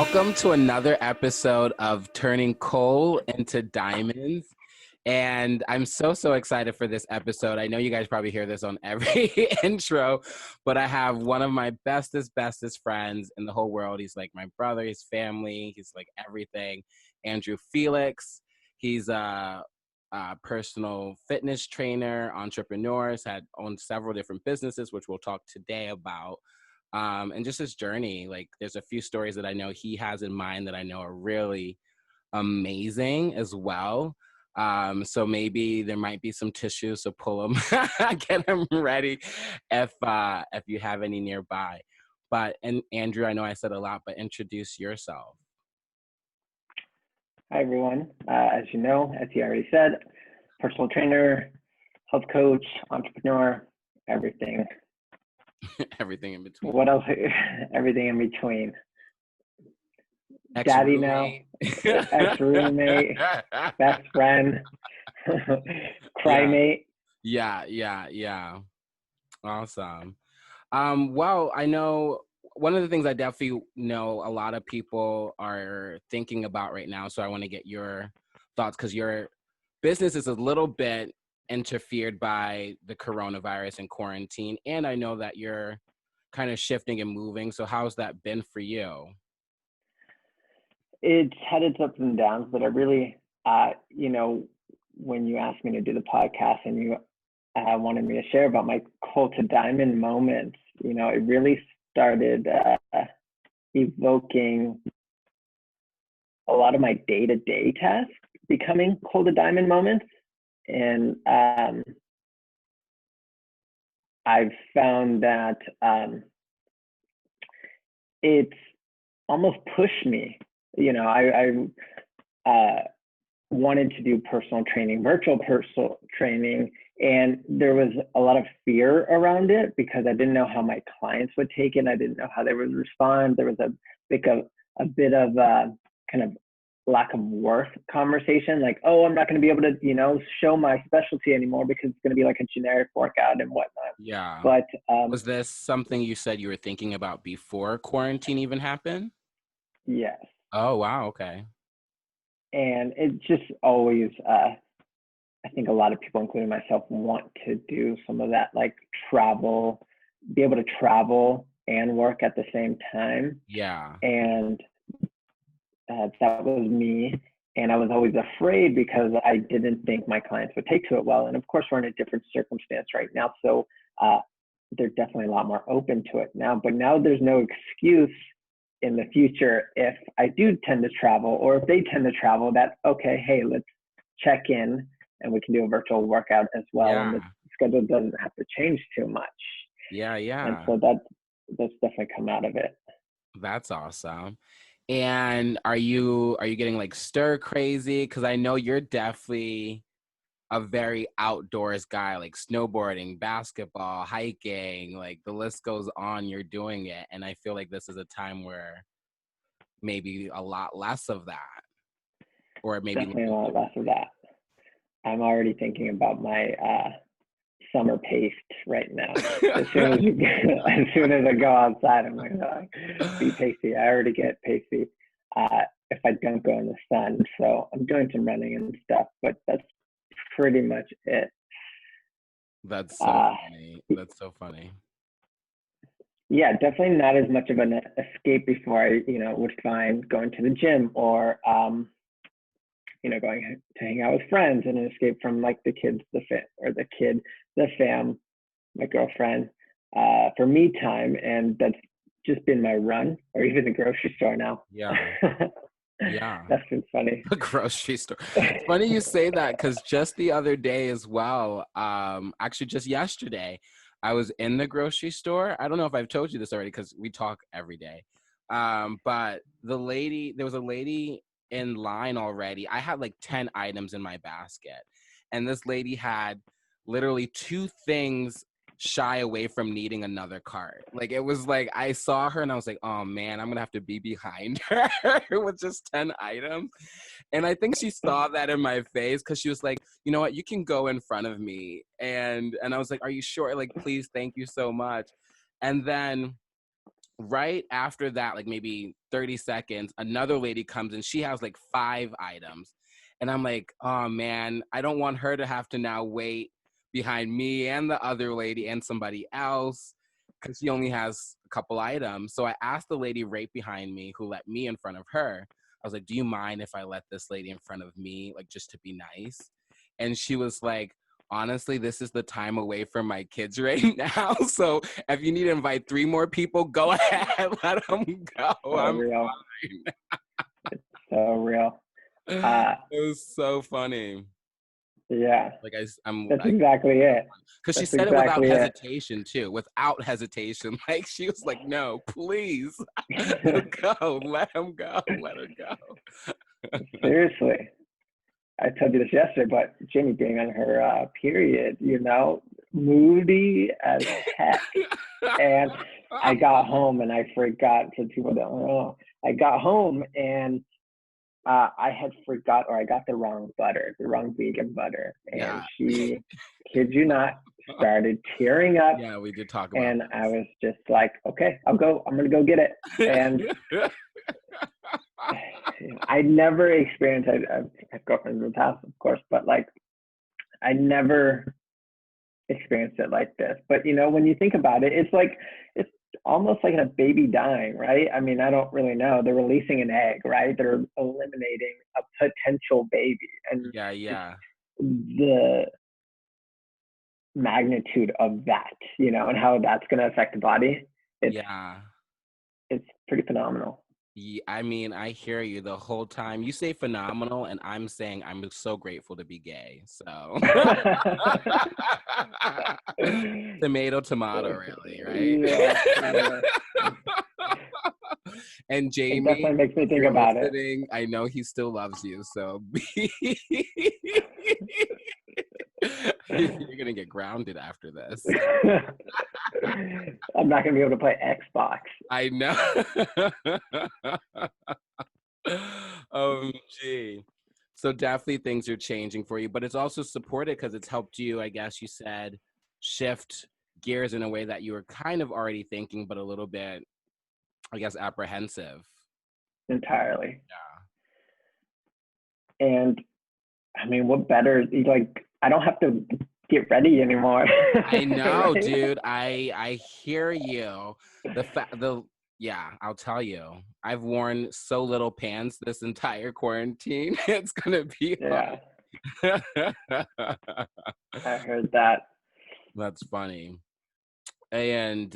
Welcome to another episode of Turning Coal into Diamonds. And I'm so excited for this episode. I know you guys probably hear this on every intro, but I have one of my bestest friends in the whole world. He's like my brother, he's family, he's like everything. Andrew Felix. He's a personal fitness trainer, entrepreneur, owned several different businesses, which we'll talk today about. And just his journey, like there's a few stories that I know he has in mind that I know are really amazing as well. So maybe there might be some tissues, so pull them, get them ready if you have any nearby. And Andrew, I know I said a lot, but introduce yourself. Hi, everyone. As you know, as you already said, personal trainer, health coach, entrepreneur, everything. Everything in between. What else? Everything in between. Ex-roommate. Daddy now, ex-roommate, best friend, crymate. Yeah. Awesome. Well, I know one of the things I definitely know a lot of people are thinking about right now, so I want to get your thoughts because your business is a little bit interfered by the coronavirus and quarantine, and I know that you're kind of shifting and moving. So how's that been for you? It's had its ups and downs, but I really, when you asked me to do the podcast and you wanted me to share about my coal to diamond moments, it really started evoking a lot of my day-to-day tasks becoming coal to diamond moments. And I've found that it's almost pushed me. I wanted to do personal training, virtual personal training, and there was a lot of fear around it because I didn't know how my clients would take it. I didn't know how they would respond. There was a bit of kind of lack of worth conversation, like, oh, I'm not going to be able to, show my specialty anymore because it's going to be like a generic workout and whatnot. Yeah. But was this something you said you were thinking about before quarantine even happened? Yes. Oh, wow. Okay. And it just always, I think a lot of people, including myself, want to do some of that, like travel, be able to travel and work at the same time. Yeah. And that was me. And I was always afraid because I didn't think my clients would take to it well. And of course, we're in a different circumstance right now. So they're definitely a lot more open to it now. But now there's no excuse in the future if I do tend to travel or if they tend to travel that, okay, hey, let's check in and we can do a virtual workout as well. Yeah. And the schedule doesn't have to change too much. Yeah. And so that's definitely come out of it. That's awesome. And are you getting like stir crazy? Because I know you're definitely a very outdoors guy, like snowboarding, basketball, hiking, like the list goes on, you're doing it. And I feel like this is a time where maybe a lot less of that. Or maybe definitely a lot less of that. I'm already thinking about my summer paste right now. As soon as I go outside, I'm like, be pasty. I already get pasty if I don't go in the sun. So I'm doing some running and stuff, but that's pretty much it. That's so funny. That's so funny. Yeah, definitely not as much of an escape before I, would find going to the gym or, going to hang out with friends and an escape from like the fam, my girlfriend, for me time. And that's just been my run or even the grocery store now. Yeah. Yeah. That's been funny. The grocery store. It's funny you say that because just the other day as well, actually just yesterday, I was in the grocery store. I don't know if I've told you this already because we talk every day. But there was a lady in line already. I had like 10 items in my basket. And this lady had literally 2 things shy away from needing another cart. Like it was like I saw her and I was like, oh man, I'm gonna have to be behind her with just 10 items. And I think she saw that in my face because she was like, you know what, you can go in front of me. And I was like, are you sure? Like, please, thank you so much. And then right after that, like maybe 30 seconds, another lady comes and she has like 5 items. And I'm like, oh man, I don't want her to have to now wait behind me and the other lady and somebody else because she only has a couple items. So I asked the lady right behind me who let me in front of her. I was like, do you mind if I let this lady in front of me, like just to be nice? And she was like, honestly, this is the time away from my kids right now. So if you need to invite 3 more people, go ahead, let them go. So I'm real. fine. So real. It was so funny. Yeah, Like I'm that's exactly it. because she That's said it without exactly it. hesitation too. Without hesitation. Like she was like, no, please go. Let him go. Let her go. Seriously. I told you this yesterday, but Jenny being on her period, moody as heck. And I got home and I forgot, so people don't know. I got home and I had forgot, or I got the wrong vegan butter. And Yeah. she, kid you not, started tearing up. Yeah, we did talk about And this. I was just like, okay, I'm going to go get it. And I never experienced, I've had girlfriends in the past, of course, but like, I never experienced it like this. But when you think about it, it's almost like a baby dying, right? I mean, I don't really know. They're releasing an egg, right? They're eliminating a potential baby. And Yeah. the magnitude of that, and how that's going to affect the body, it's pretty phenomenal. Yeah, I mean, I hear you the whole time. You say phenomenal, and I'm saying I'm so grateful to be gay. So, tomato, really, right? Yeah. And Jamie, It definitely makes me if think you're about it. listening, I know he still loves you. So, you're gonna get grounded after this. I'm not going to be able to play Xbox. I know. Gee. So definitely things are changing for you, but it's also supported because it's helped you, I guess you said, shift gears in a way that you were kind of already thinking, but a little bit, I guess, apprehensive. Entirely. Yeah. And I mean, what better? Like, I don't have to get ready anymore. I know, Right? dude. I hear you. Yeah, I'll tell you. I've worn so little pants this entire quarantine. It's gonna be Yeah, hard. I heard that. That's funny. And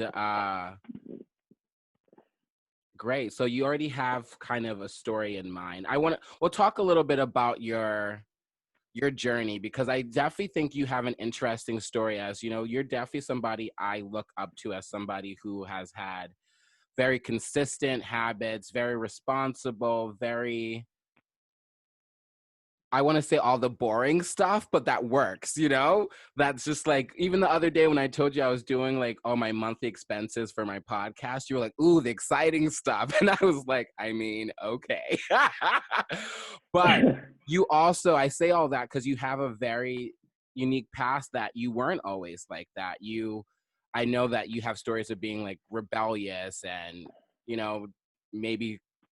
great. So you already have kind of a story in mind. We'll talk a little bit about your journey because I definitely think you have an interesting story. As you know, you're definitely somebody I look up to as somebody who has had very consistent habits, very responsible, very, I want to say all the boring stuff, but that works, That's just like, even the other day when I told you I was doing like all my monthly expenses for my podcast, you were like, ooh, the exciting stuff. And I was like, I mean, okay. But you also, I say all that because you have a very unique past that you weren't always like that. I know that you have stories of being like rebellious and, maybe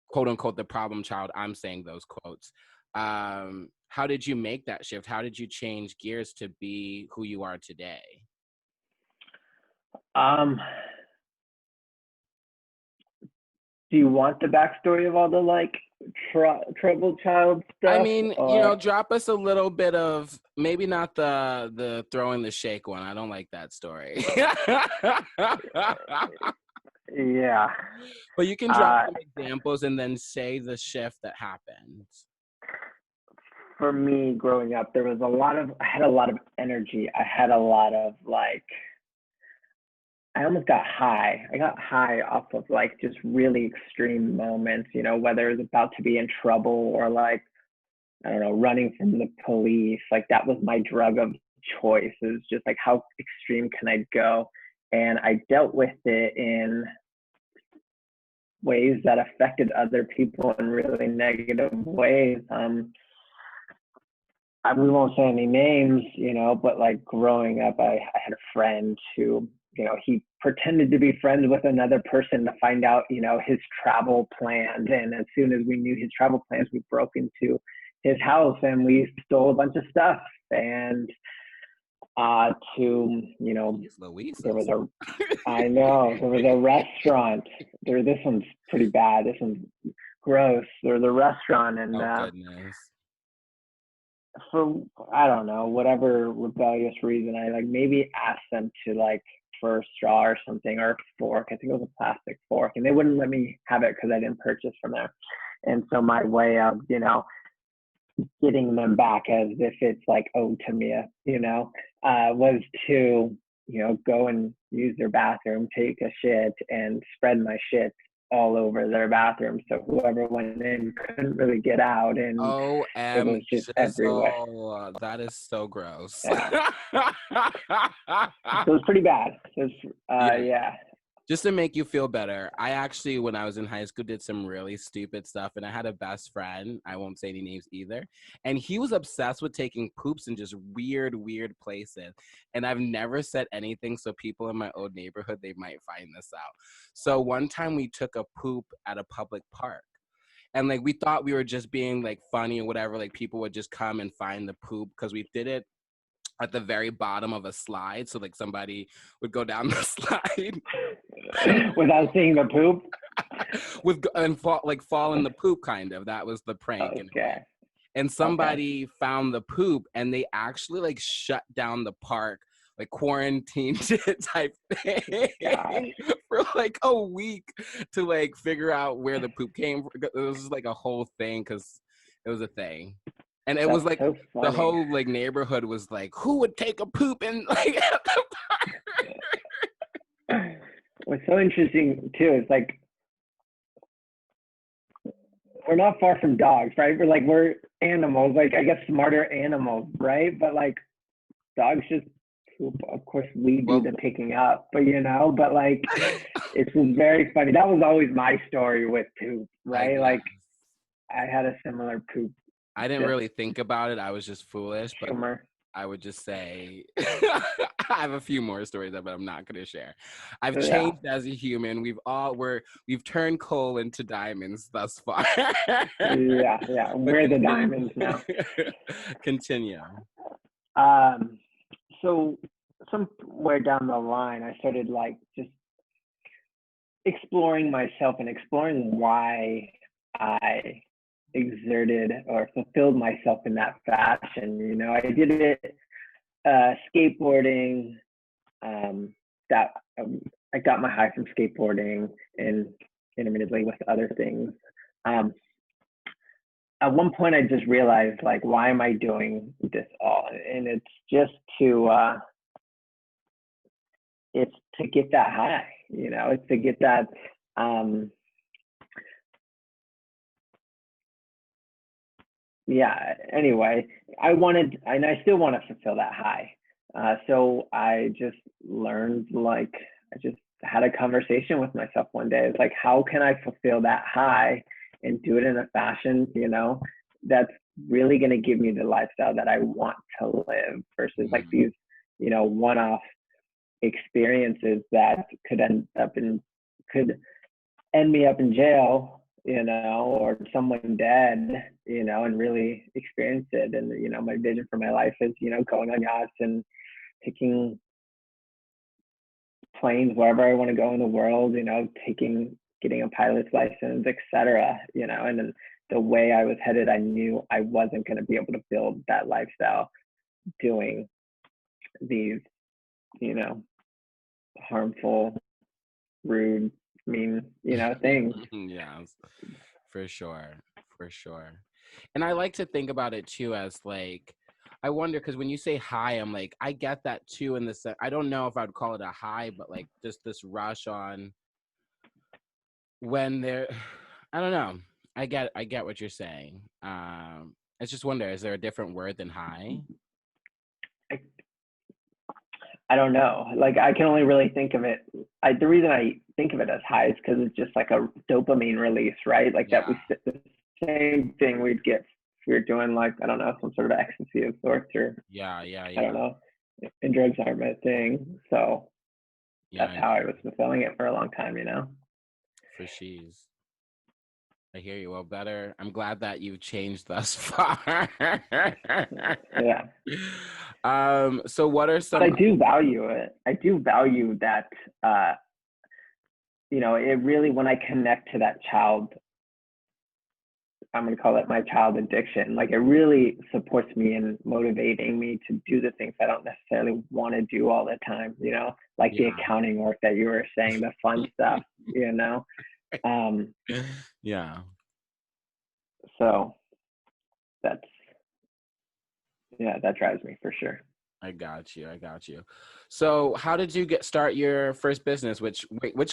quote unquote the problem child. I'm saying those quotes. How did you make that shift? How did you change gears to be who you are today? Do you want the backstory of all the like troubled child stuff? I mean, drop us a little bit of, maybe not the throwing the shake one. I don't like that story. Yeah. But you can drop some examples and then say the shift that happened. For me, growing up, I had a lot of energy. I had a lot of I almost got high. I got high off of like just really extreme moments, whether it was about to be in trouble or like, I don't know, running from the police. Like that was my drug of choice. It was just like, how extreme can I go? And I dealt with it in ways that affected other people in really negative ways. We won't say any names, but like growing up, I had a friend who he pretended to be friends with another person to find out, his travel plans. And as soon as we knew his travel plans, we broke into his house and we stole a bunch of stuff. And there was I know, there was a restaurant there. This one's pretty bad. This one's gross. There was a restaurant, and goodness. for, I don't know, whatever rebellious reason, I maybe asked them to for a straw or something, or a fork. I think it was a plastic fork, and they wouldn't let me have it because I didn't purchase from there. And so my way of, getting them back as if it's owed to me, was to, go and use their bathroom, take a shit, and spread my shit all over their bathroom, so whoever went in couldn't really get out, and it was just everywhere. That is so gross. Yeah. So it was pretty bad. It was, yeah. Just to make you feel better, I actually, when I was in high school, did some really stupid stuff, and I had a best friend, I won't say any names either, and he was obsessed with taking poops in just weird places, and I've never said anything, so people in my old neighborhood, they might find this out. So one time we took a poop at a public park, and we thought we were just being funny or whatever, people would just come and find the poop, because we did it at the very bottom of a slide, so somebody would go down the slide without seeing the poop, and fall in the poop, kind of. That was the prank. Okay. And somebody found the poop, and they actually shut down the park, quarantined it type thing for a week to figure out where the poop came from. It was just a whole thing, because it was a thing. And it was so the whole neighborhood was who would take a poop in at the park? What's so interesting too is we're not far from dogs, right? We're animals, I guess smarter animals, right? But dogs just poop. Of course, we do the picking up, but it's just very funny. That was always my story with poop, right? I had a similar poop. I didn't really think about it. I was just foolish, but humor. I would just say I have a few more stories but I'm not going to share. I've changed as a human. We've turned coal into diamonds thus far. yeah. We're the diamonds now. Continue. So somewhere down the line, I started just exploring myself and exploring why I exerted or fulfilled myself in that fashion. I did it skateboarding. That I got my high from skateboarding, and intermittently with other things. At one point, I just realized why am I doing this all? And it's just it's to get that high. It's to get that. Anyway, I still want to fulfill that high. So I just learned, I just had a conversation with myself one day. It's how can I fulfill that high and do it in a fashion, that's really going to give me the lifestyle that I want to live, versus these, one-off experiences that could end me up in jail, or someone dead, and really experience it. And, my vision for my life is, going on yachts and taking planes wherever I want to go in the world, getting a pilot's license, etc. And then the way I was headed, I knew I wasn't going to be able to build that lifestyle doing these, harmful, rude, mean, things. Yes, for sure. And I like to think about it too as I wonder, because when you say high, I'm I get that too, in the sense, I don't know if I'd call it a high, but just this rush on when they're, I don't know. I get what you're saying. I just wonder, is there a different word than high? I don't know. I can only really think of it. The reason I think of it as high is because it's just a dopamine release, right? That was the same thing we'd get if we were doing I don't know, some sort of ecstasy of sorts, or Yeah. I don't know. And drugs aren't my thing, so Yeah, that's I how I know. was fulfilling it for a long time, you know? For she's. I hear you. Well, better. I'm glad that you've changed thus far. Yeah. So what are But I some do value it. I do value that, uh, you know, it really, when I connect to that child, I'm going to call it my child addiction. Like it really supports me in motivating me to do the things I don't necessarily want to do all the time, you know, like the yeah. accounting work that you were saying, the fun stuff, you know? Um, Yeah. so that's, yeah, that drives me for sure. I got you. I got you. So, how did you start your first business? Which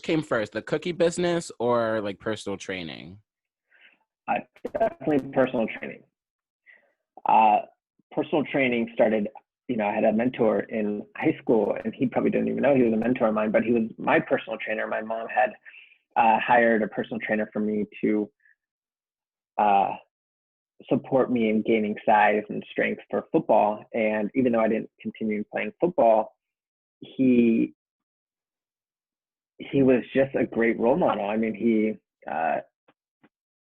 came first, the cookie business or like personal training? Uh, Definitely personal training. Uh, Personal training started, you know, I had a mentor in high school, and he probably didn't even know he was a mentor of mine, but he was my personal trainer. My mom had hired a personal trainer for me to uh, support me in gaining size and strength for football. And even though I didn't continue playing football, he he was just a great role model. I mean, he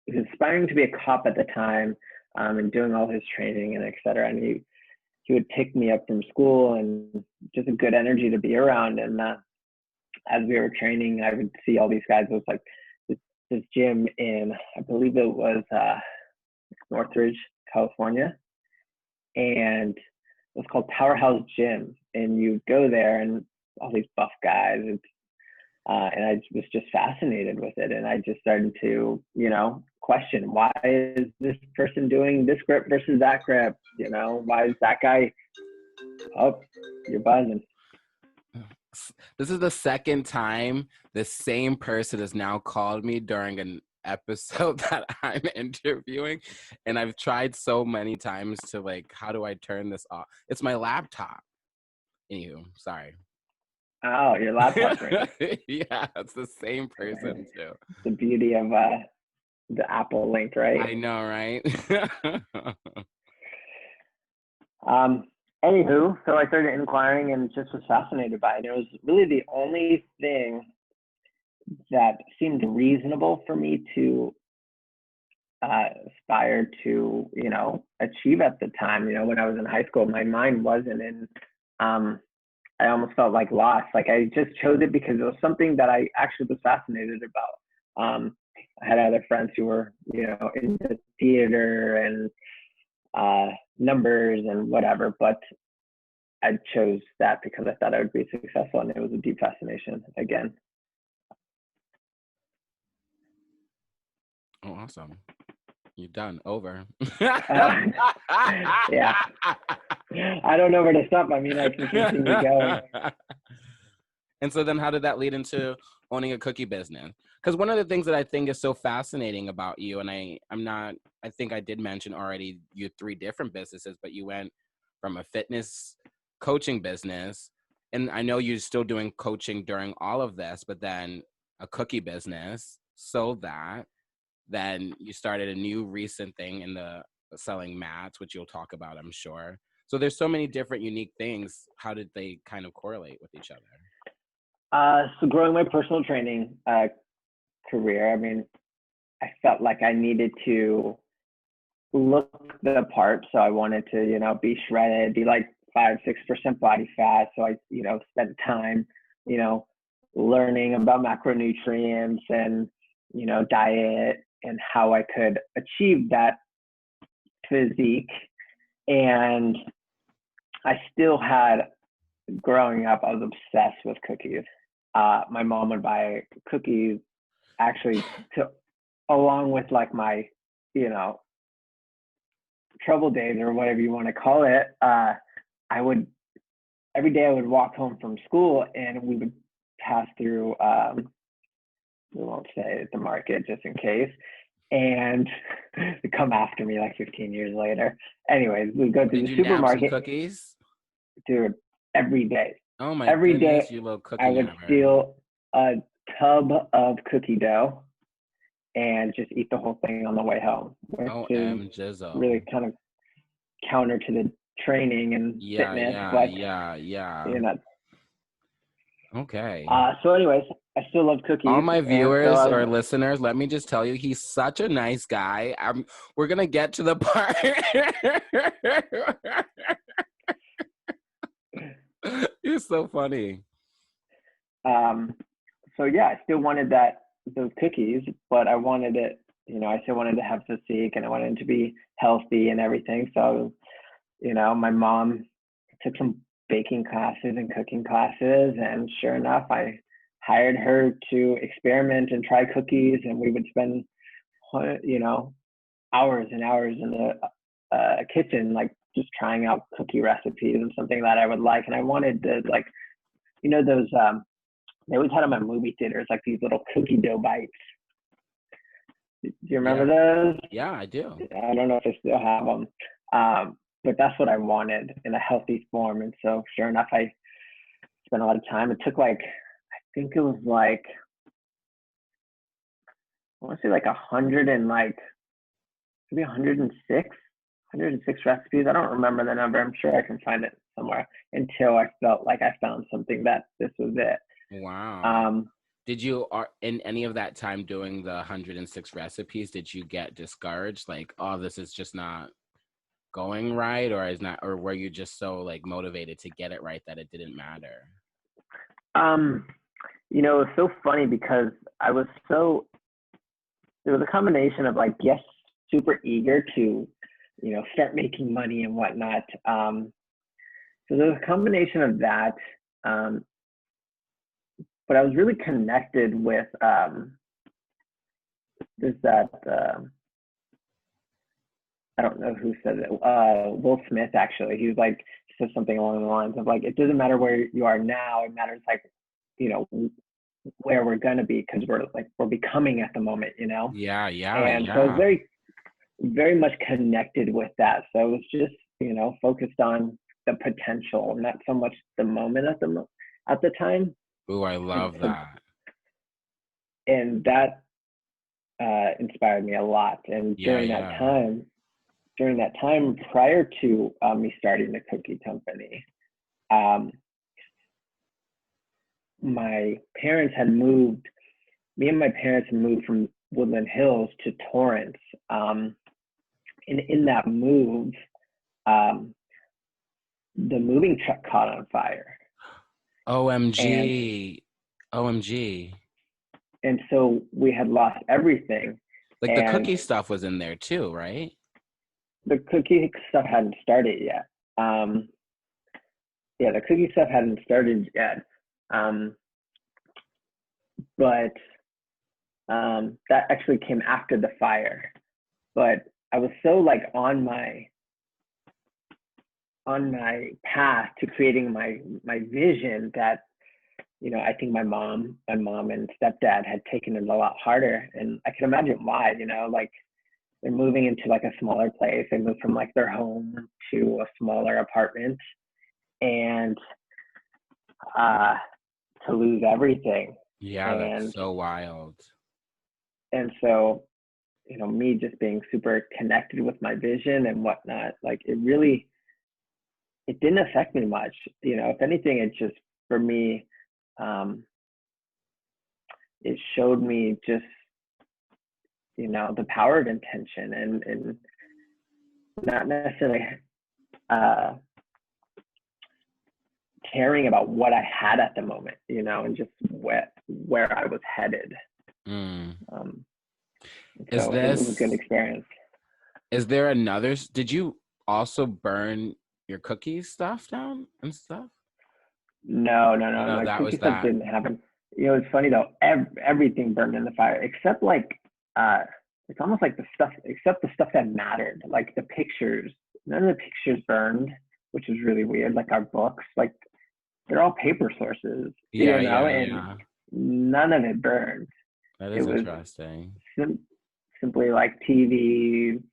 was aspiring to be a cop at the time, and doing all his training and et cetera. And he would pick me up from school, and just a good energy to be around. And as we were training, I would see all these guys. It was like this gym in, I believe it was Northridge, California, and it was called Powerhouse Gym. And you'd go there, and all these buff guys, and I was just fascinated with it. And I just started to, you know, question, why is this person doing this grip versus that grip? You know, why is that guy? Oh, you're buzzing. This is the second time the same person has now called me during an episode that I'm interviewing, and I've tried so many times to like, how do I turn this off? It's my laptop. Anywho, sorry. Oh, your laptop's ringing. Yeah, it's the same person too. The beauty of the Apple link, I right? know, right? Um, Anywho, so I started inquiring and just was fascinated by it. It was really the only thing that seemed reasonable for me to aspire to, you know, achieve at the time. You know, when I was in high school, my mind wasn't in. I almost felt like lost. Like I just chose it because it was something that I actually was fascinated about. I had other friends who were, you know, into theater and numbers and whatever, but I chose that because I thought I would be successful, and it was a deep fascination again. Oh, awesome. You're done. Over. Yeah, I don't know where to stop. I mean, I can continue going. And so then how did that lead into owning a cookie business? Because one of the things that I think is so fascinating about you, and I think I did mention already you had three different businesses, but you went from a fitness coaching business, and I know you're still doing coaching during all of this, but then a cookie business, so that then you started a new recent thing in the selling mats, which you'll talk about, I'm sure. So there's so many different unique things. How did they kind of correlate with each other? So growing my personal training career, I mean, I felt like I needed to look the part. So I wanted to, you know, be shredded, be like 5-6% body fat. So I, you know, spent time, you know, learning about macronutrients and, you know, diet and how I could achieve that physique. And I still had, growing up, I was obsessed with cookies. My mom would buy cookies actually to, along with like my, you know, trouble days or whatever you want to call it. I would, every day I would walk home from school, and we would pass through, we won't say the market just in case, and they come after me like 15 years later. Anyways, we go to Did the you nab some supermarket, cookies? dude, every day. Oh my Every goodness, day you little I cookie would nabber. steal a tub of cookie dough and just eat the whole thing on the way home, which is OM Jizzle. really kind of counter to the training and Yeah, fitness, yeah, but yeah, yeah. you know, Okay. So anyways, I still love All cookies. my And so viewers or listeners, let me just tell you, he's such a nice guy. We're gonna get to the part. You're so funny. So yeah, I still wanted those cookies, but I wanted it, I still wanted to have physique and I wanted to be healthy and everything. So, my mom took some baking classes and cooking classes, and sure enough, I hired her to experiment and try cookies, and we would spend, hours and hours in the kitchen, like just trying out cookie recipes and something that I would like. And I wanted to, like, those they always had them at movie theaters, like these little cookie dough bites. Do you remember those? Yeah, I do. I don't know if they still have them, but that's what I wanted in a healthy form. And so, sure enough, I spent a lot of time. It took I think it was I want to say 100 and maybe 106 recipes. I don't remember the number. I'm sure I can find it somewhere, until I felt like I found something that this was it. Wow. Did you, in any of that time doing the 106 recipes, did you get discouraged? Like, oh, this is just not going right, or were you just so motivated to get it right that it didn't matter? It was so funny because it was a combination of yes, super eager to, start making money and whatnot. So there was a combination of that. But I was really connected with there's that I don't know who said it. Will Smith, actually. He was said something along the lines of it doesn't matter where you are now. It matters where we're gonna be, because we're becoming at the moment. Yeah. And so I was very, very much connected with that. So I was just focused on the potential, not so much the moment at the time. Ooh, I love that. And that inspired me a lot. And during that time prior to me starting the cookie company, me and my parents had moved from Woodland Hills to Torrance. And in that move, the moving truck caught on fire. OMG. And so we had lost everything. The cookie stuff was in there too, right? The cookie stuff hadn't started yet. The cookie stuff hadn't started yet. But that actually came after the fire. But I was so on my path to creating my vision that I think my mom and stepdad had taken it a lot harder, and I can imagine why. They're moving into a smaller place. They moved from their home to a smaller apartment, and to lose everything. Yeah, that's so wild. And so, me just being super connected with my vision and whatnot, it didn't affect me much. If anything, it just, for me, it showed me just, the power of intention, and not necessarily caring about what I had at the moment, and just where I was headed. So it was a good experience. Is there another? Did you also burn your cookie stuff down and stuff? No. That cookie was stuff that. didn't happen. It's funny though. Everything burned in the fire except it's almost the stuff, except the stuff that mattered, the pictures. None of the pictures burned, which is really weird. Our books, they're all paper sources, and none of it burned. That is interesting. Simply TVs,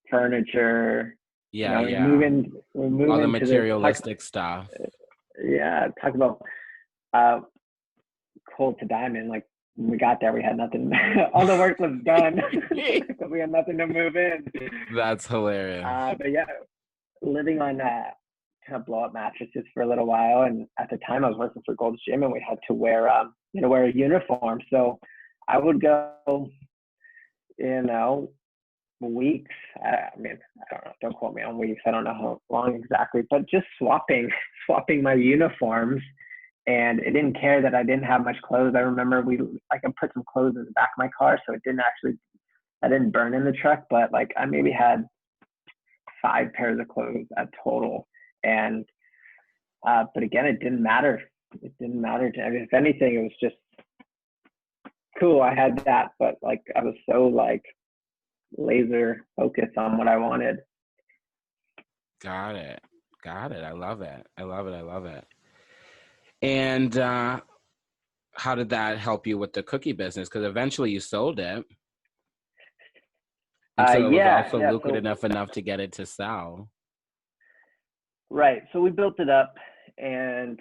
furniture. We're moving all the materialistic stuff. Talk about cold to diamond. When we got there, we had nothing. All the work was done, but we had nothing to move in. That's hilarious. But yeah, living on kind of blow up mattresses for a little while. And at the time I was working for Gold's Gym, and we had to wear, wear a uniform. So I would go, weeks. I mean, I don't know. Don't quote me on weeks. I don't know how long exactly, but just swapping my uniforms. And it didn't care that I didn't have much clothes. I remember I could put some clothes in the back of my car, so I didn't burn in the truck, but like I maybe had 5 pairs of clothes at total. And, but again, it didn't matter. It didn't matter to me. If anything, it was just cool. I had that, but like I was so like laser focused on what I wanted. Got it. I love it. And how did that help you with the cookie business? Because eventually you sold it. And so it was also lucrative enough to get it to sell. Right. So we built it up, and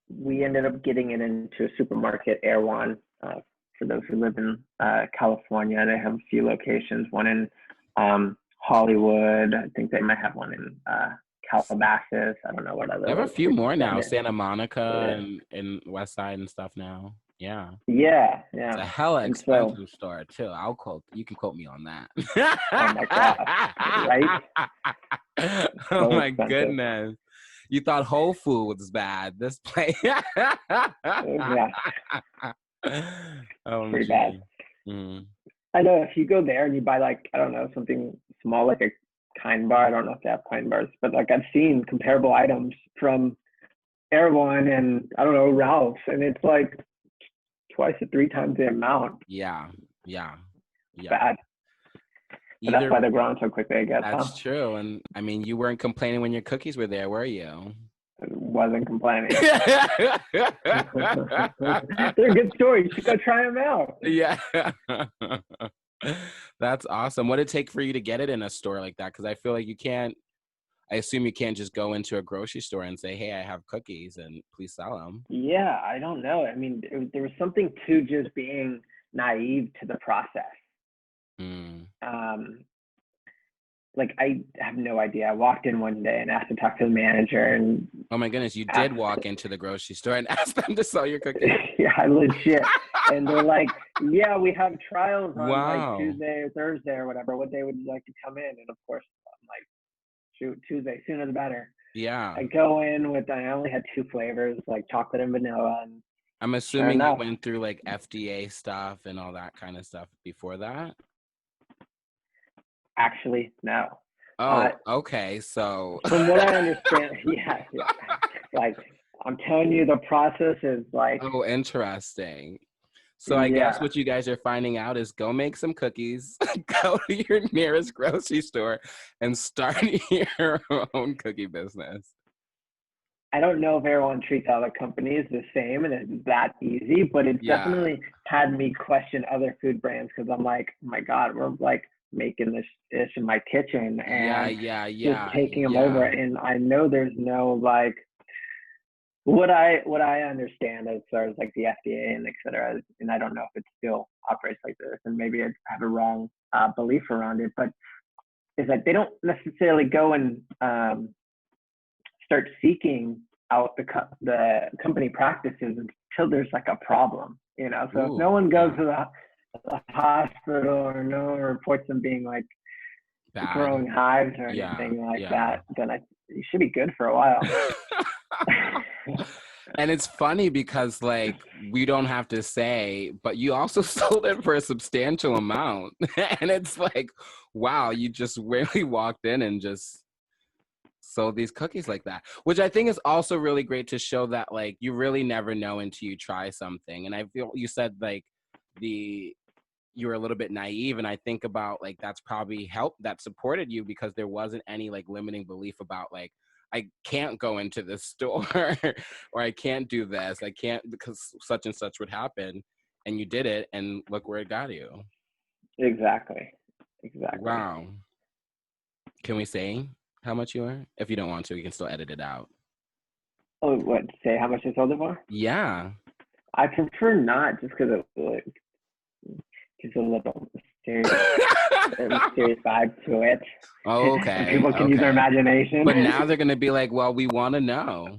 we ended up getting it into a supermarket, Erewhon. For those who live in California, they have a few locations. One in Hollywood. I think they might have one in Calabasas. I don't know what other. They have a few more now. Santa Monica and West Side and stuff now. Yeah. It's a hella expensive store too. You can quote me on that. Oh my God. Right? Oh my goodness. You thought Whole Foods was bad. This place. Yeah. Oh, pretty bad. Mm. I know if you go there and you buy like, I don't know, something small like a Kind Bar. I don't know if they have Kind Bars, but like I've seen comparable items from Erewhon and I don't know, Ralph's, and it's like 2 to 3 times the amount. Yeah. Bad. But that's why they're growing so quickly, I guess. That's true. And I mean, you weren't complaining when your cookies were there, were you? I wasn't complaining. They're a good story. You should go try them out. Yeah. That's awesome. What did it take for you to get it in a store like that? Because I feel like I assume you can't just go into a grocery store and say, hey, I have cookies and please sell them. Yeah, I don't know. I mean, there was something to just being naive to the process. Like I have no idea. I walked in one day and asked to talk to the manager, and oh my goodness, you did walk into the grocery store and ask them to sell your cookies? Yeah, legit. And they're like, yeah, we have trials on like Tuesday or Thursday or whatever. What day would you like to come in? And of course, I'm like, shoot, Tuesday, sooner the better. Yeah. I go in I only had 2 flavors, like chocolate and vanilla. And I'm assuming you went through like FDA stuff and all that kind of stuff before that? Actually, no. Oh, okay. So from what I understand, yeah. Like I'm telling you, the process is like. Oh, interesting. So I guess what you guys are finding out is go make some cookies, go to your nearest grocery store, and start your own cookie business. I don't know if everyone treats other companies the same and it's that easy, but it's definitely had me question other food brands because I'm like, oh my God, we're like making this dish in my kitchen and just taking them over. And I know there's no like what I understand as far as like the FDA and et cetera, and I don't know if it still operates like this, and maybe I have a wrong belief around it, but is that they don't necessarily go and start seeking out the company practices until there's like a problem, you know. So if no one goes to the hospital or no one reports them being like growing hives or anything like that, then you should be good for a while. And it's funny because like we don't have to say, but you also sold it for a substantial amount. And it's like, wow, you just really walked in and just sold these cookies like that, which I think is also really great to show that like you really never know until you try something. And I feel you said like you were a little bit naive, and I think about like that's probably helped that supported you because there wasn't any like limiting belief about like I can't go into this store or I can't do this, I can't because such and such would happen, and you did it and look where it got you. Exactly. Wow. Can we say how much you are? If you don't want to, you can still edit it out. Oh, what? Say how much I sold it for? Yeah. I prefer not, just because it's a little mysterious. a mysterious vibe to it. Okay. And people can use their imagination. But now they're going to be like, well, we want to know.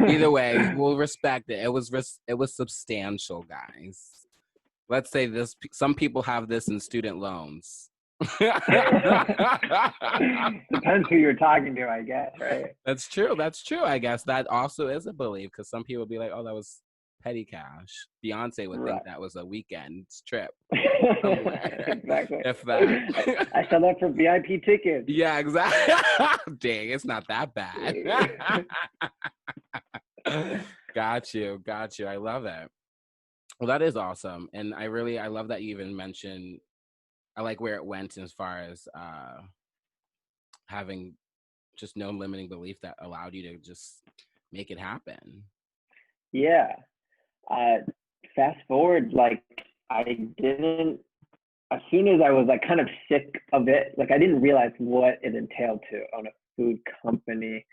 Either way, we'll respect it. It was substantial, guys. Let's say this. Some people have this in student loans. Depends who you're talking to, I guess, right? That's true. I guess that also is a belief, because some people be like, oh, that was petty cash. Beyonce would think that was a weekend trip somewhere. Exactly. If that. I sell that for VIP tickets. Yeah, exactly. Dang, it's not that bad. Got you. I love it. Well, that is awesome. And I love that you even mentioned, I like where it went as far as having just no limiting belief that allowed you to just make it happen. Yeah. Fast forward, like, I didn't, as soon as I was like kind of sick of it, like I didn't realize what it entailed to own a food company.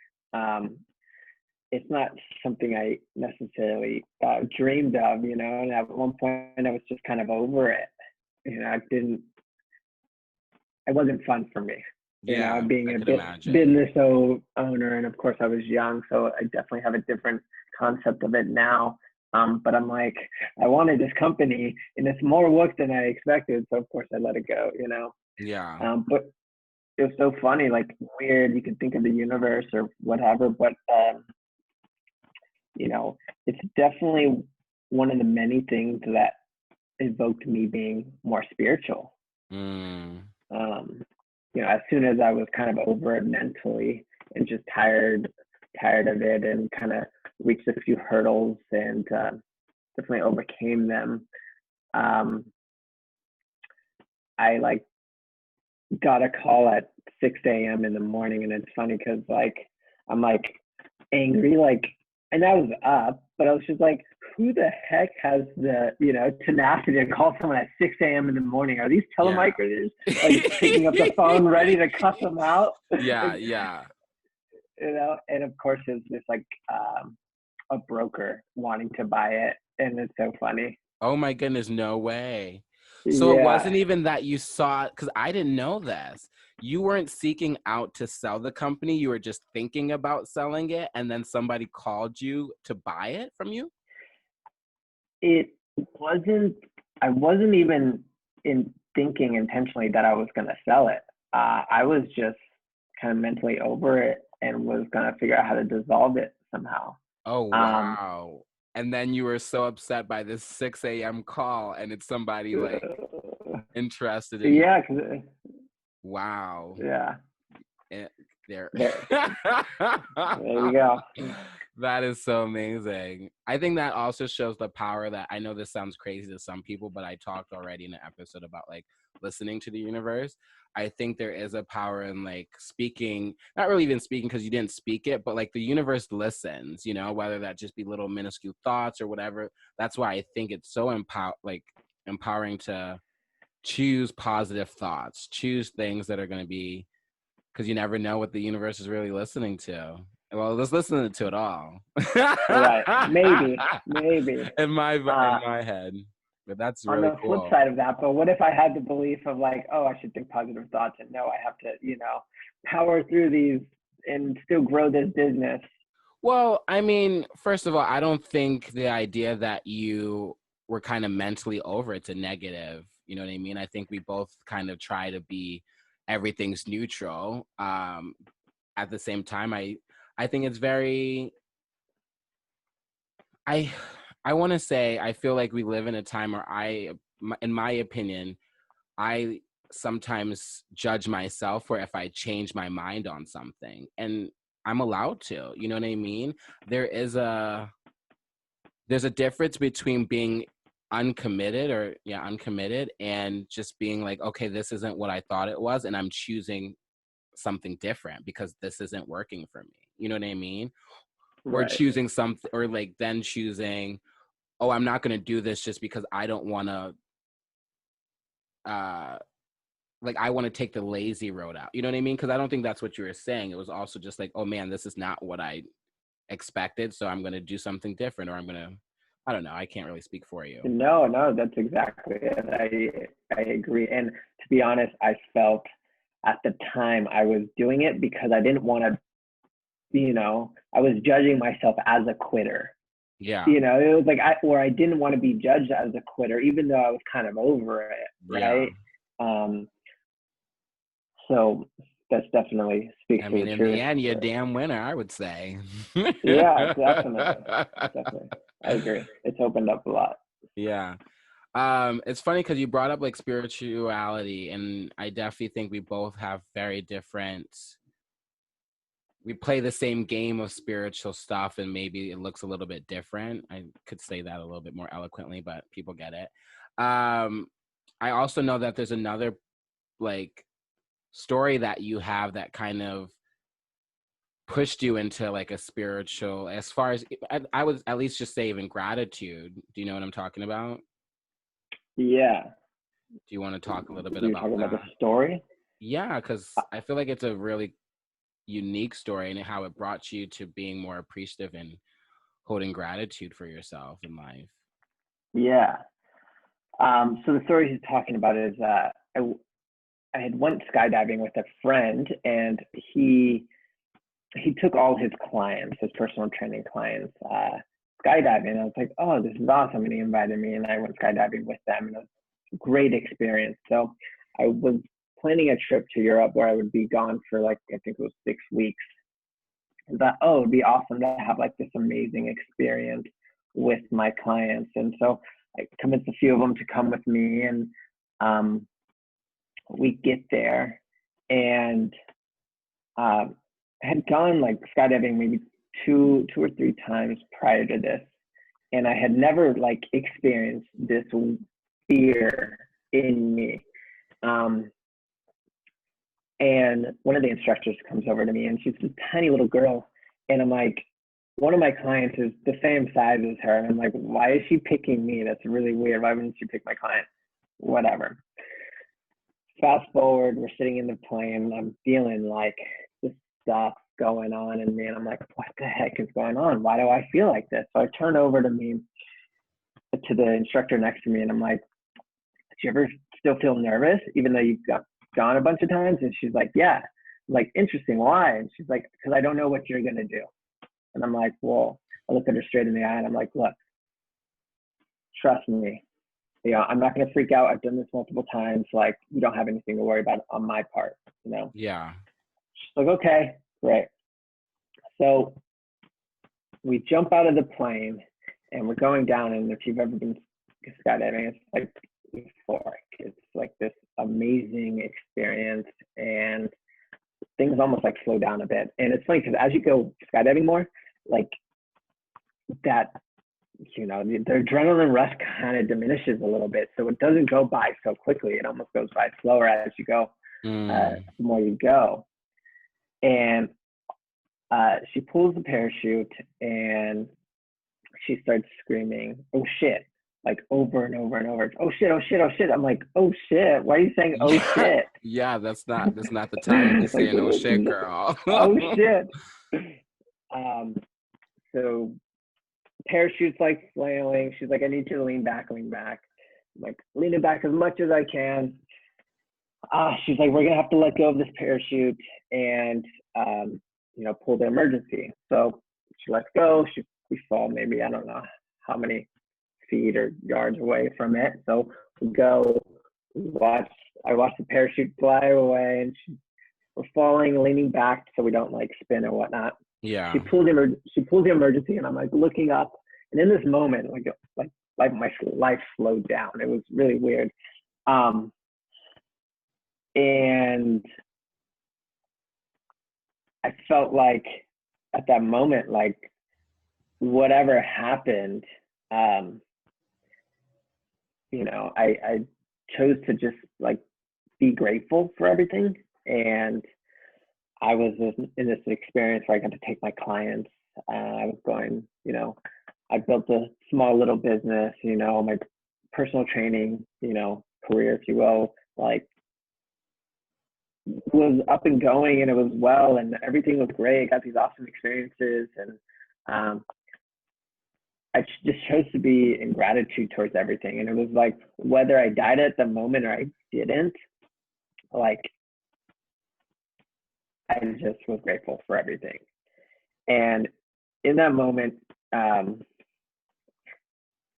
It's not something I necessarily dreamed of, you know, and at one point I was just kind of over it. You know, it wasn't fun for me, you know, being a business owner. And of course I was young, so I definitely have a different concept of it now. But I'm like, I wanted this company and it's more work than I expected. So of course I let it go, you know? Yeah. But it was so funny, like weird, you can think of the universe or whatever, but, you know, it's definitely one of the many things that evoked me being more spiritual. You know, as soon as I was kind of over it mentally and just tired of it, and kind of reached a few hurdles and definitely overcame them, I like got a call at 6 a.m. in the morning. And it's funny because like I'm like angry, like, and I was up, but I was just like, who the heck has the, you know, tenacity to call someone at 6 a.m. in the morning? Are these telemarketers like picking up the phone ready to cuss them out? Yeah. You know, and of course it's just like a broker wanting to buy it, and it's so funny. Oh my goodness, no way. So it wasn't even that you saw, because I didn't know this. You weren't seeking out to sell the company. You were just thinking about selling it, and then somebody called you to buy it from you? It wasn't, I wasn't even thinking intentionally that I was going to sell it. I was just kind of mentally over it and was going to figure out how to dissolve it somehow. Oh, wow. And then you were so upset by this 6 a.m. call, and it's somebody like interested in it. Wow. Yeah. There you go. That is so amazing. I think that also shows the power that, I know this sounds crazy to some people, but I talked already in an episode about like listening to the universe. I think there is a power in like speaking, not really even speaking because you didn't speak it, but like the universe listens, you know, whether that just be little minuscule thoughts or whatever. That's why I think it's so empowering to choose positive thoughts, choose things that are going to be, because you never know what the universe is really listening to. Well, let's listen to it all. Right. Maybe. In my head. But that's really cool. On the flip side of that, but what if I had the belief of like, oh, I should think positive thoughts, and no, I have to, you know, power through these and still grow this business? Well, I mean, first of all, I don't think the idea that you were kind of mentally over it's a negative. You know what I mean? I think we both kind of try to be everything's neutral. At the same time, I think it's very, I want to say, I feel like we live in a time where in my opinion, I sometimes judge myself where if I change my mind on something, and I'm allowed to, you know what I mean? There's a difference between being uncommitted and just being like, okay, this isn't what I thought it was, and I'm choosing something different because this isn't working for me. You know what I mean? Right. Or choosing something, or like then choosing, oh, I'm not going to do this just because I don't want to, like I want to take the lazy road out. You know what I mean? Because I don't think that's what you were saying. It was also just like, oh man, this is not what I expected, so I'm going to do something different, or I'm going to I don't know. I can't really speak for you. No, that's exactly it. I agree. And to be honest, I felt at the time I was doing it because I didn't want to, I was judging myself as a quitter. Yeah. It was like I didn't want to be judged as a quitter, even though I was kind of over it, Yeah. right? So that's definitely speaks I to mean, the in truth. the end, you're a damn winner, I would say. Yeah, definitely. I agree. It's opened up a lot. Yeah. It's funny because you brought up like spirituality, and I definitely think we both have very different. We play the same game of spiritual stuff, and maybe it looks a little bit different. I could say that a little bit more eloquently, but people get it. I also know that there's another like story that you have that kind of pushed you into like a spiritual, as far as I would at least just say even gratitude. Do you know what I'm talking about? Yeah. Do you want to talk a little bit You're about talking about the that? story? Yeah, because I feel like it's a really unique story and how it brought you to being more appreciative and holding gratitude for yourself in life. Yeah. So the story he's talking about is I had went skydiving with a friend, and he took all his clients, his personal training clients, skydiving. And I was like, oh, this is awesome. And he invited me, and I went skydiving with them. And it was a great experience. So I was planning a trip to Europe where I would be gone for like, I think it was 6 weeks. And thought, oh, it'd be awesome to have like this amazing experience with my clients. And so I convinced a few of them to come with me, and we get there, and I had gone like skydiving maybe two or three times prior to this, and I had never like experienced this fear in me. And one of the instructors comes over to me, and she's this tiny little girl, and I'm like, one of my clients is the same size as her, and I'm like, why is she picking me? That's really weird. Why wouldn't she pick my client? Whatever. Fast forward, we're sitting in the plane. I'm feeling like this stuff going on in me, and I'm like, what the heck is going on? Why do I feel like this? So I turn over to the instructor next to me, and I'm like, do you ever still feel nervous, even though you've gone a bunch of times? And she's like, yeah. I'm like, interesting, why? And she's like, because I don't know what you're gonna do. And I'm like, well, I look at her straight in the eye, and I'm like, look, trust me. I'm not going to freak out. I've done this multiple times. Like, you don't have anything to worry about on my part, Yeah. She's like, okay, great. So we jump out of the plane, and we're going down. And if you've ever been skydiving, it's like euphoric. It's like this amazing experience, and things almost like slow down a bit. And it's funny because as you go skydiving more, like that, the adrenaline rush kind of diminishes a little bit. So it doesn't go by so quickly. It almost goes by slower as you go, the more you go. And she pulls the parachute, and she starts screaming, oh shit, like over and over and over. Oh shit, oh shit, oh shit. I'm like, oh shit, why are you saying oh shit? Yeah, that's not the time to be saying like, oh shit, girl. Oh shit. So parachute's like flailing. She's like, I need you to lean back. I'm like, leaning back as much as I can. She's like, we're gonna have to let go of this parachute and pull the emergency. So she lets go. We fall maybe, I don't know how many feet or yards away from it. So we go, I watch the parachute fly away, and we're falling, leaning back so we don't like spin or whatnot. Yeah. She pulls the emergency, and I'm like looking up, and in this moment, like my life slowed down. It was really weird. And I felt like at that moment, like whatever happened, I chose to just like be grateful for everything. And I was in this experience where I got to take my clients. I was going, I built a small little business, my personal training, career, if you will, like was up and going, and it was well, and everything was great. Got these awesome experiences, and I just chose to be in gratitude towards everything. And it was like, whether I died at the moment or I didn't, like, I just was grateful for everything. And in that moment,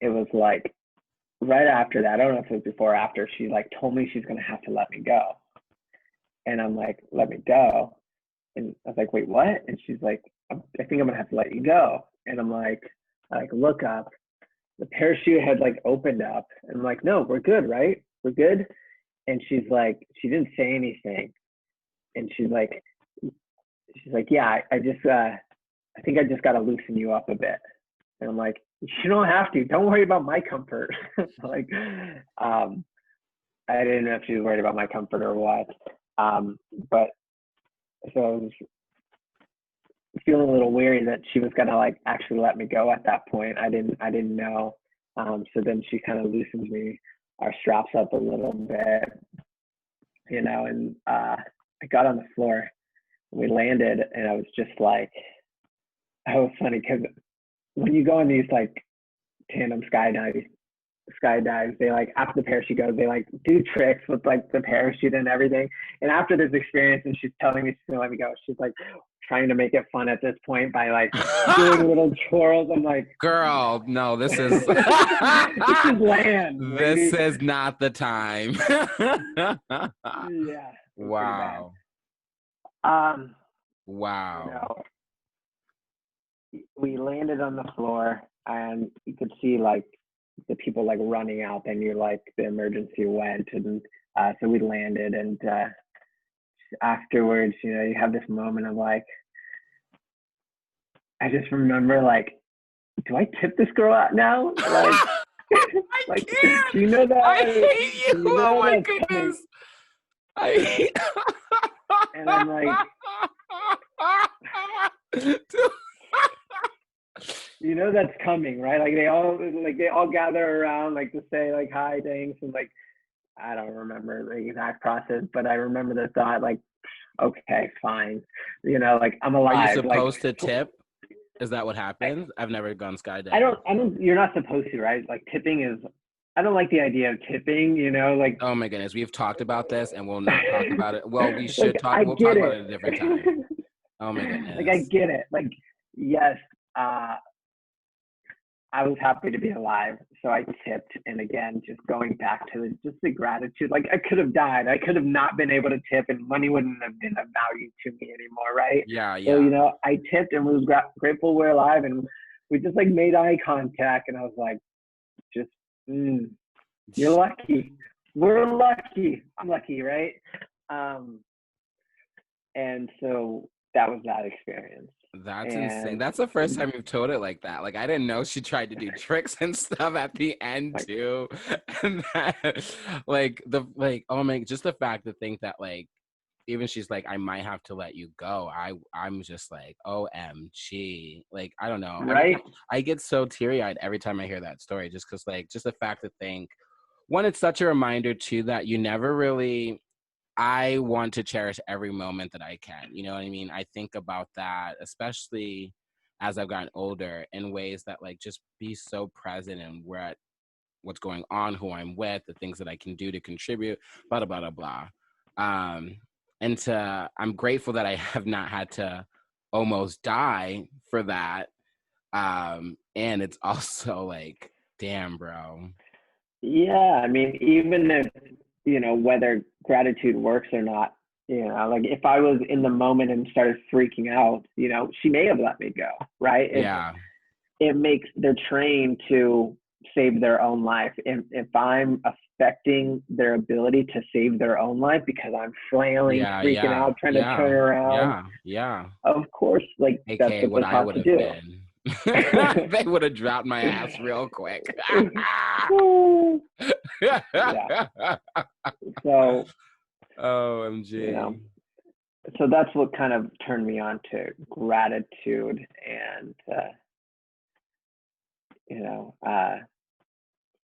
it was like right after that, I don't know if it was before or after, she like told me she's gonna have to let me go. And I'm like, let me go. And I was like, wait, what? And she's like, I think I'm gonna have to let you go. And I'm like, I like look up, the parachute had like opened up, and I'm like, no, we're good, right? We're good. And she's like, she didn't say anything. And she's like, yeah, I think I just gotta loosen you up a bit. And I'm like, you don't have to. Don't worry about my comfort. Like, I didn't know if she was worried about my comfort or what. But so I was feeling a little weary that she was gonna like actually let me go at that point. I didn't know. So then she kind of loosens me, our straps up a little bit, you know, and I got on the floor. We landed, and I was just like, it was funny because when you go on these like tandem skydives, they like after the parachute goes, they like do tricks with like the parachute and everything. And after this experience, and she's telling me she's gonna let me go, she's like trying to make it fun at this point by like doing little twirls. I'm like, girl, no, this is this is land. This is not the time. Yeah. Wow. Wow. You know, we landed on the floor, and you could see like the people like running out. Then you like the emergency went, and so we landed, and afterwards, you know, you have this moment of like, I just remember like, do I tip this girl out now? Like, I can't. Do you know that? I hate you. You know Oh my goodness. I hate. And I'm like, you know that's coming, right? Like they all gather around like to say like hi, thanks, and like I don't remember the exact process, but I remember the thought like, okay, fine, you know, like I'm alive. Are you supposed like, to tip? Is that what happens? I've never gone skydiving. I don't. You're not supposed to, right? Like tipping is. I don't like the idea of tipping. You know, like. Oh my goodness, we've talked about this, and we'll not talk about it. Well, we should like, talk. We'll talk about it at a different time. Oh my goodness. Like I get it. Like yes, I was happy to be alive, so I tipped. And again, just going back to just the gratitude. Like I could have died. I could have not been able to tip, and money wouldn't have been of value to me anymore, right? Yeah. So you know, I tipped and was grateful we're alive, and we just like made eye contact, and I was like, just, you're lucky. We're lucky. I'm lucky, right? And so that was that experience. That's insane. That's the first time you've told it like that. Like I didn't know she tried to do tricks and stuff at the end too. And that, oh my, just the fact to think that like even she's like, I might have to let you go. I'm just like, OMG. Like, I don't know. Right. I get so teary-eyed every time I hear that story, just because like just the fact to think, one, it's such a reminder too that you never really, I want to cherish every moment that I can. You know what I mean? I think about that, especially as I've gotten older, in ways that like just be so present and what's going on, who I'm with, the things that I can do to contribute, blah, blah, blah, blah. I'm grateful that I have not had to almost die for that. And it's also like, damn, bro. Yeah. I mean, even if, you know, whether gratitude works or not, you know, like if I was in the moment and started freaking out, you know, she may have let me go, right? It makes, they're trained to save their own life. If I'm affecting their ability to save their own life because I'm flailing, freaking out, trying to turn around. Yeah. Of course, like AKA that's what I would have been. They would have dropped my ass real quick. Yeah. So, OMG. You know, so that's what kind of turned me on to gratitude and, you know,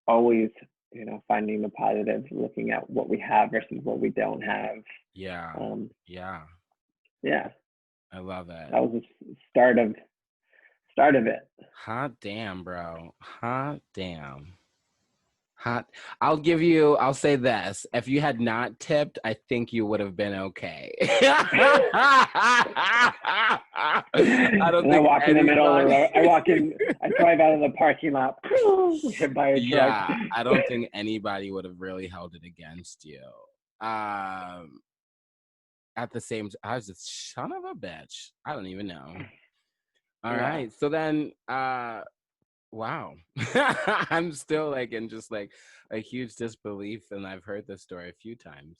always, you know, finding the positive, looking at what we have versus what we don't have. Yeah. Yeah. I love it. That was the start start of it. Hot damn, bro. Hot damn. Hot. I'll say this. If you had not tipped, I think you would have been okay. I don't And I think walk in the middle of the road. I drive out of the parking lot, hit by a truck. Yeah, I don't think anybody would have really held it against you. At the same time, I was just son of a bitch. I don't even know. All right. So then, wow. I'm still like in just like a huge disbelief, and I've heard this story a few times.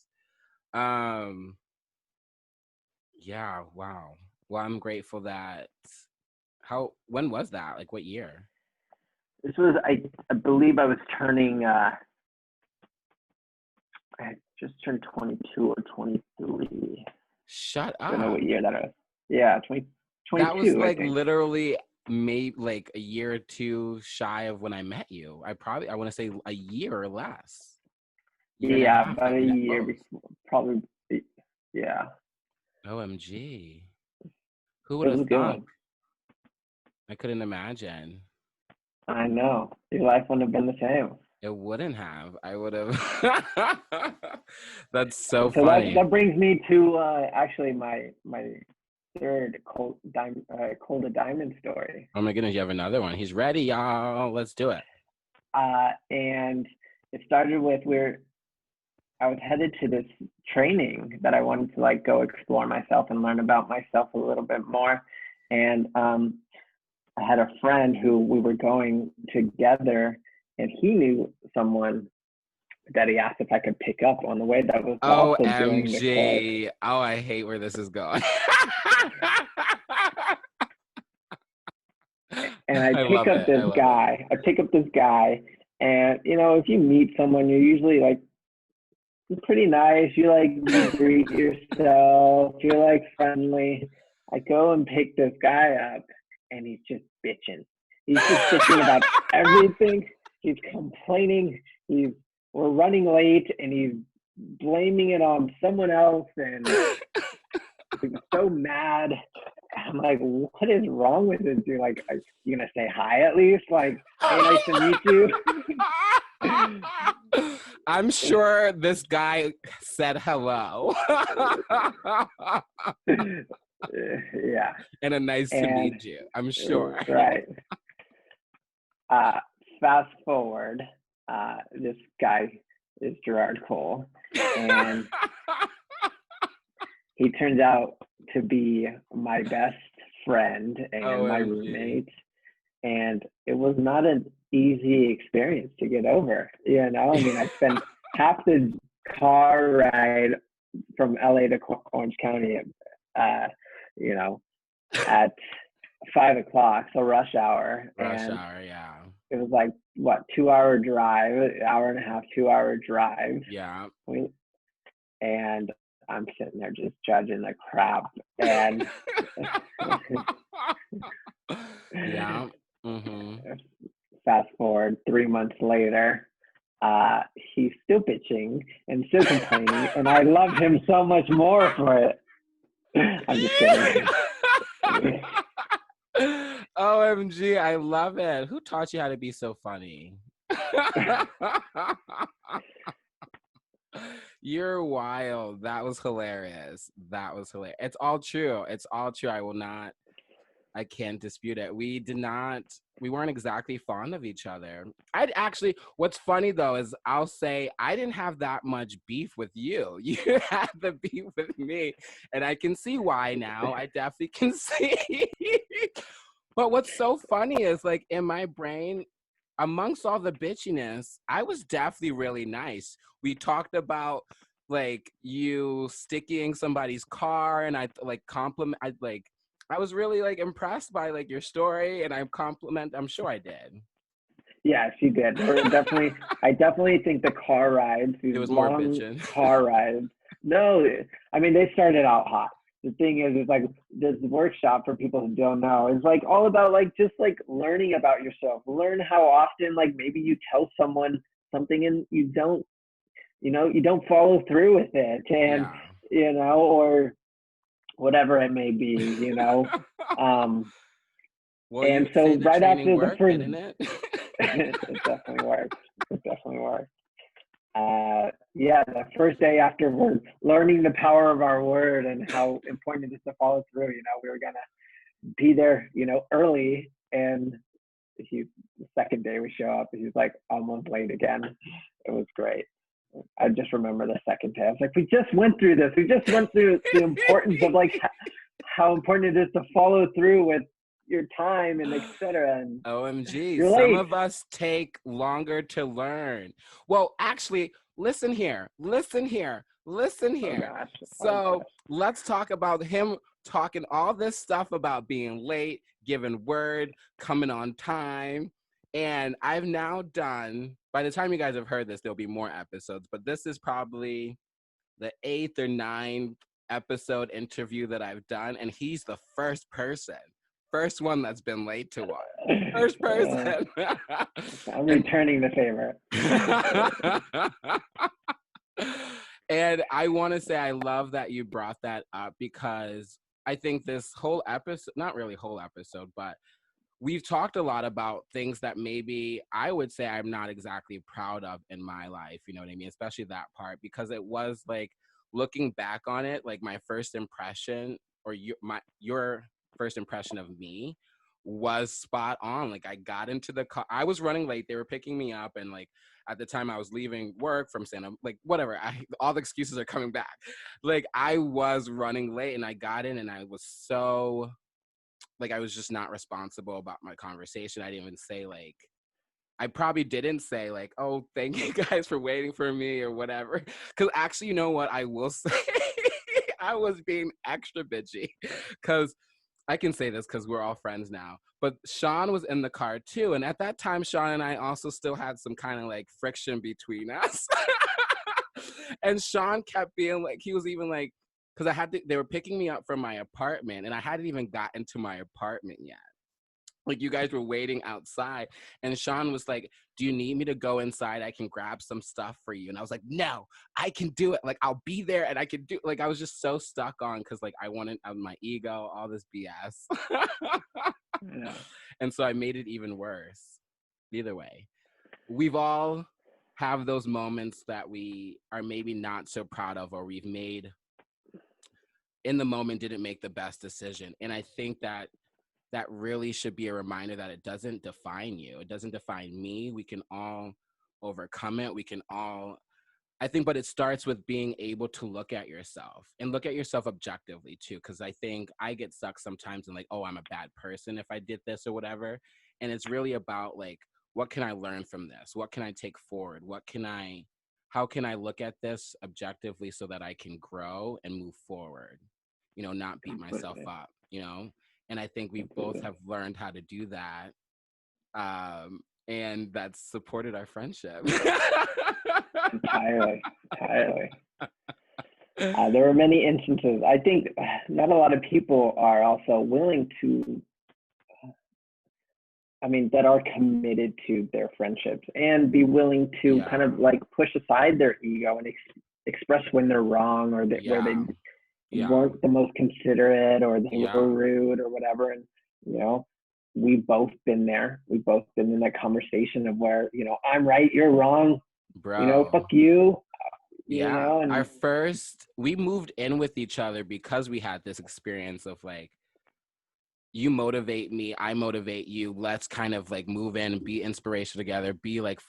Yeah, wow. Well, I'm grateful that when was that? Like what year? This was, I believe I was turning, I just turned 22 or 23. Shut I don't know up. what year that was. Yeah, 22. That was like I think. literally maybe like a year or two shy of when I met you. I want to say a year or less. Yeah, about a year before, probably. Yeah. OMG. Who would It was have a good thunk? one. I couldn't imagine. I know. Your life wouldn't have been the same. It wouldn't have. I would have. That's so So funny. that brings me to actually my third cold a diamond story. Oh my goodness, you have another one. He's ready, y'all. Let's do it. And it started with I was headed to this training that I wanted to like go explore myself and learn about myself a little bit more. And I had a friend who we were going together, and he knew someone that he asked if I could pick up on the way that was also doing the course. Oh, I hate where this is going. And I pick up this guy, and you know, if you meet someone, you're usually like pretty nice. You greet yourself. You're like friendly. I go and pick this guy up, and he's just bitching. He's just bitching about everything. He's complaining. We're running late, and he's blaming it on someone else, and he's so mad. I'm like, what is wrong with this dude? Like, are you gonna say hi at least? Like, hey, nice to meet you. I'm sure this guy said hello. Yeah. And a nice to meet you, I'm sure. Right. Fast forward, this guy is Gerard Cole, and he turns out to be my best friend and my roommate. And it was not an easy experience to get over. You know, I mean, I spent half the car ride from LA to Orange County, you know, at 5 o'clock, so rush hour. Yeah. It was like, what, 2 hour drive, hour and a half, 2 hour drive. Yeah. And I'm sitting there just judging the crap. And yeah. Mm-hmm. Fast forward 3 months later, he's still bitching and still complaining, and I love him so much more for it. I'm just kidding. OMG, I love it. Who taught you how to be so funny? You're wild. That was hilarious. It's all true. I can't dispute it. We weren't exactly fond of each other. What's funny though is I'll say I didn't have that much beef with you. You had the beef with me, and I can see why now. I definitely can see. But what's so funny is like in my brain, amongst all the bitchiness, I was definitely really nice. We talked about like you sticking somebody's car, and I was really like impressed by like your story, and I'm sure I did. Yes, you did. I definitely think the car rides, it was more bitching. Car rides. No, I mean, they started out hot. The thing is, it's like this workshop, for people who don't know, is like all about like just like learning about yourself. Learn how often like maybe you tell someone something and you don't follow through with it, and you know, or whatever it may be, you know. Well, you And would say so the right training after the worked, first, didn't it? it definitely worked. It definitely worked. Yeah, the first day after we're learning the power of our word and how important it is to follow through, we were gonna be there, early, and the second day we show up, he's like almost late again. It was great. I just remember the second day. I was like, we just went through this. We just went through the importance of like how important it is to follow through with your time and etc. And OMG, you're some late. of us take longer to learn. Well, actually, listen here, listen here, listen Oh here. gosh. Oh So gosh. let's talk about him talking all this stuff about being late, giving word, coming on time. And I've now done, by the time you guys have heard this, there'll be more episodes, but this is probably the 8th or 9th episode interview that I've done. And he's the first one that's been late to one. First person. I'm returning the favor. And I want to say I love that you brought that up, because I think this whole episode, not really whole episode, but we've talked a lot about things that maybe I would say I'm not exactly proud of in my life, you know what I mean? Especially that part, because it was like, looking back on it, like my first impression, or your first impression of me was spot on. Like, I got into the car, I was running late, they were picking me up, and like at the time I was leaving work from Santa, like whatever, all the excuses are coming back. Like, I was running late, and I got in, and I was so, like, I was just not responsible about my conversation. I didn't even say, like, I probably didn't say like, oh, thank you guys for waiting for me or whatever. Because actually, you know what? I will say I was being extra bitchy, because I can say this because we're all friends now. But Sean was in the car too. And at that time, Sean and I also still had some kind of like friction between us. And Sean kept being like, he was even like, because they were picking me up from my apartment, and I hadn't even gotten to my apartment yet. Like, you guys were waiting outside, and Sean was like, do you need me to go inside? I can grab some stuff for you. And I was like, no, I can do it. Like, I'll be there, and I can do, like, I was just so stuck on, because like I wanted my ego, all this BS. Yeah. And so I made it even worse. Either way, we've all have those moments that we are maybe not so proud of, or we've made in the moment didn't make the best decision. And I think that really should be a reminder that it doesn't define you. It doesn't define me. We can all overcome it. We can all, I think, but it starts with being able to look at yourself, and look at yourself objectively too. Cause I think I get stuck sometimes in like, oh, I'm a bad person if I did this or whatever. And it's really about like, what can I learn from this? What can I take forward? How can I look at this objectively so that I can grow and move forward? Not beat myself Completely. up, and I think we both have learned how to do that. And that's supported our friendship. Entirely. Entirely. There were many instances. I think not a lot of people are also willing to, that are committed to their friendships and be willing to kind of like push aside their ego and express when they're wrong, or where they weren't the most considerate, or they were rude or whatever. And, we've both been there. We've both been in that conversation of where, I'm right, you're wrong, Bro. fuck you. And we moved in with each other because we had this experience of like, you motivate me, I motivate you, let's kind of like move in and be inspiration together, be like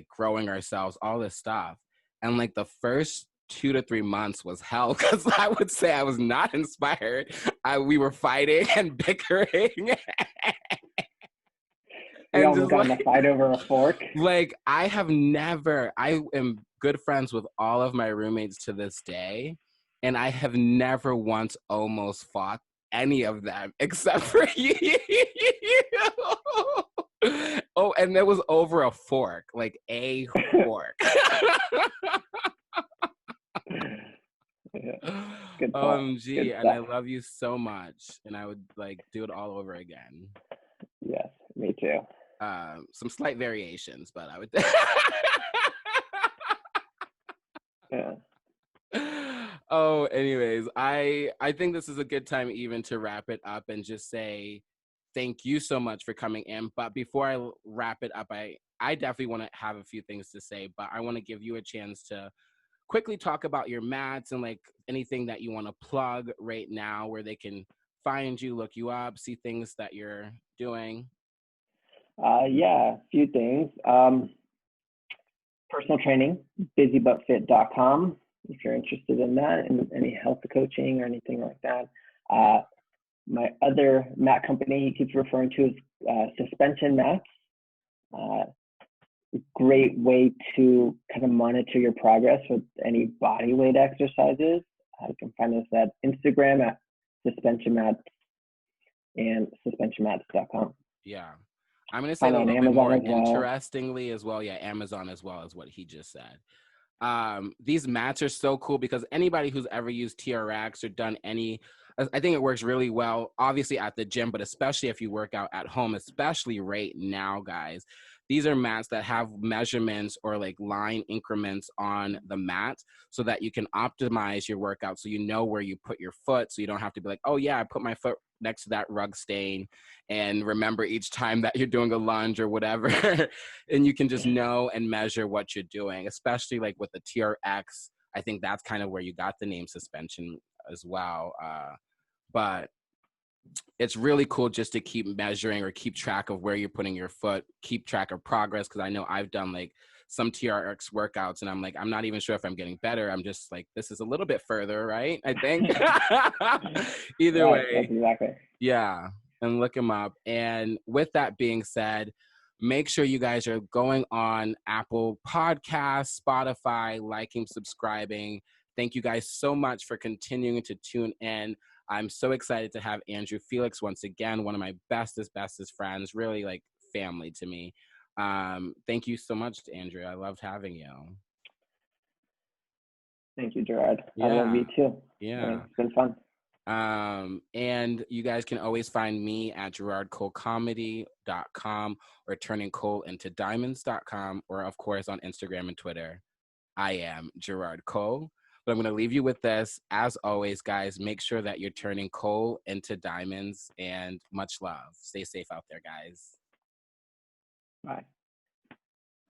growing ourselves, all this stuff. And like the first 2 to 3 months was hell, because I would say I was not inspired. We were fighting and bickering. We almost got in a fight over a fork. Like, I am good friends with all of my roommates to this day, and I have never once almost fought any of them except for you. Oh, and there was over a fork, like a fork. Good OMG, Good and I love you so much, and I would like do it all over again. Yes, me too. Some slight variations, but I would. Yeah. Oh, anyways, I think this is a good time even to wrap it up and just say thank you so much for coming in. But before I wrap it up, I definitely want to have a few things to say, but I want to give you a chance to quickly talk about your mats and like anything that you want to plug right now where they can find you, look you up, see things that you're doing. Yeah, a few things. Personal training, busybutfit.com, if you're interested in that and any health coaching or anything like that. My other mat company he keeps referring to is suspension mats. Great way to kind of monitor your progress with any body weight exercises. You can find us at Instagram at suspension mats and suspensionmats.com. Yeah. I'm going to say it a little bit more interestingly as well. Yeah, Amazon as well as what he just said. These mats are so cool because anybody who's ever used TRX or done any, I think it works really well, obviously at the gym, but especially if you work out at home, especially right now, guys. These are mats that have measurements or like line increments on the mat so that you can optimize your workout so you know where you put your foot so you don't have to be like, oh yeah, I put my foot next to that rug stain and remember each time that you're doing a lunge or whatever. And you can just know and measure what you're doing, especially like with the TRX. I think that's kind of where you got the name suspension as well. But it's really cool just to keep measuring or keep track of where you're putting your foot, keep track of progress. Cause I know I've done like some TRX workouts and I'm like, I'm not even sure if I'm getting better. I'm just like, this is a little bit further, right? I think either way. That's exactly. Yeah. And look them up. And with that being said, make sure you guys are going on Apple Podcasts, Spotify, liking, subscribing. Thank you guys so much for continuing to tune in. I'm so excited to have Andrew Felix once again, one of my bestest friends, really like family to me. Thank you so much, Andrew. I loved having you. Thank you, Gerard. Yeah. I love you too. Yeah. It's been fun. And you guys can always find me at GerardColeComedy.com or TurningColeIntoDiamonds.com or of course on Instagram and Twitter. I am Gerard Cole. But I'm going to leave you with this. As always, guys, make sure that you're turning coal into diamonds and much love. Stay safe out there, guys. Bye.